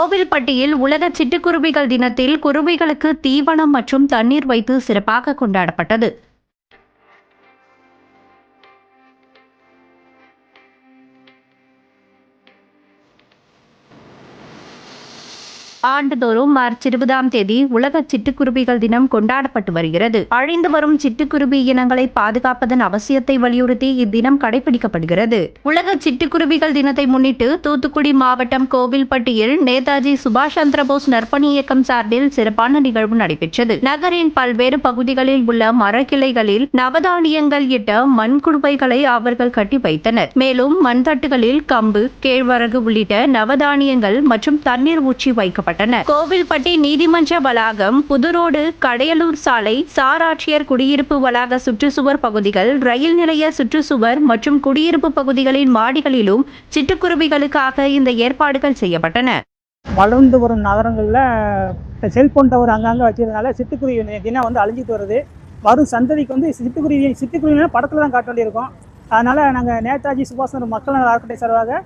கோவில்பட்டியில் உலக சிட்டுக்குருவிகள் தினத்தில் குருவிகளுக்கு தீவனம் மற்றும் தண்ணீர் வைத்து சிறப்பாக கொண்டாடப்பட்டது. ஆண்டுதோறும் மார்ச் 20ஆம் தேதி உலக சிட்டுக்குருவிகள் தினம் கொண்டாடப்பட்டு வருகிறது. அழிந்து வரும் சிட்டுக்குருவி இனங்களை பாதுகாப்பதன் அவசியத்தை வலியுறுத்தி இத்தினம் கடைபிடிக்கப்படுகிறது. உலக சிட்டுக்குருவிகள் தினத்தை முன்னிட்டு தூத்துக்குடி மாவட்டம் கோவில்பட்டியில் நேதாஜி சுபாஷ் சந்திரபோஸ் நற்பணி இயக்கம் சார்பில் சிறப்பான நிகழ்வு நடைபெற்றது. நகரின் பல்வேறு பகுதிகளில் உள்ள மரக்கிளைகளில் நவதானியங்கள் இட்ட மண் குடுவைகளை அவர்கள் கட்டி வைத்தனர். மேலும் மண் தட்டுகளில் கம்பு, கேழ்வரகு உள்ளிட்ட நவதானியங்கள் மற்றும் தண்ணீர் ஊற்றி வைக்கப்பட்டது. கோவில்பட்டி நீதிமன்ற வளாகம், புதுரோடு, கடையலூர் சாலை, சார் ஆட்சியர் குடியிருப்பு வளாக சுற்றுச்சுவர் பகுதிகள், ரயில் நிலைய சுற்றுச்சுவர் மற்றும் குடியிருப்பு பகுதிகளின் மாடிகளிலும் சிட்டுக்குருவிகளுக்காக இந்த ஏற்பாடுகள் செய்யப்பட்டன. வளர்ந்து வரும் நகரங்களில் செல்போன் டவர் அங்கங்கே வச்சிருந்தனால சிட்டுக்குருவி தினம் அழிஞ்சிட்டு வருது. வரும் சந்ததிக்கு சிட்டுக்குருவி படத்தில் தான் காட்ட வேண்டியிருக்கும். அதனால் நாங்கள் நேதாஜி சுபாஷ் சந்திர மக்கள் நல அறக்கட்டளை சார்பாக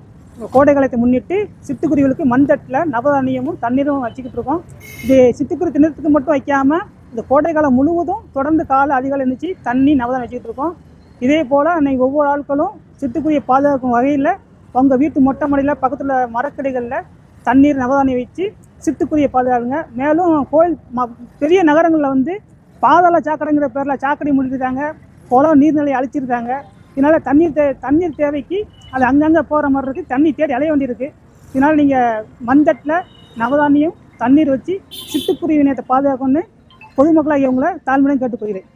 கோடை காலத்தை முன்னிட்டு சிட்டுக்குருவிகளுக்கு மண்தட்டில் நவதானியமும் தண்ணீரும் வச்சுக்கிட்டு இருக்கோம். இது சிட்டுக்குருவி தினத்துக்கு மட்டும் வைக்காமல் இந்த கோடை காலம் முழுவதும் தொடர்ந்து காலை அதிகாலை எழுந்திரிச்சு தண்ணி நவதானியம் வச்சுக்கிட்டு இருக்கோம். இதே போல் இன்னைக்கு ஒவ்வொரு ஆட்களும் சிட்டுக்குருவியை பாதுகாக்கும் வகையில் உங்கள் வீட்டு மொட்டை மாடியில் பக்கத்தில் மரக்கடைகளில் தண்ணீர் நவதானியம் வச்சு சிட்டுக்குருவியை பாதுகாக்குங்க. மேலும் பெரிய நகரங்களில் பாதாள சாக்கடைங்கிற பேரில் சாக்கடை முடிஞ்சிருக்காங்க, குளம் நீர்நிலை அழிச்சிருக்காங்க. இதனால் தண்ணீர் தேவைக்கு அது அங்கங்கே போகிற மாதிரி இருக்குது, தண்ணி தேடி அலைய வேண்டியிருக்கு. இதனால் நீங்கள் மண்தட்டில் நவதானியம் தண்ணீர் வச்சு சிட்டுக்குருவி இனத்தை பாதுகாக்கணும்னு பொதுமக்களாக இவங்களை தாழ்மையுடன் கேட்டுக்கொள்கிறேன்.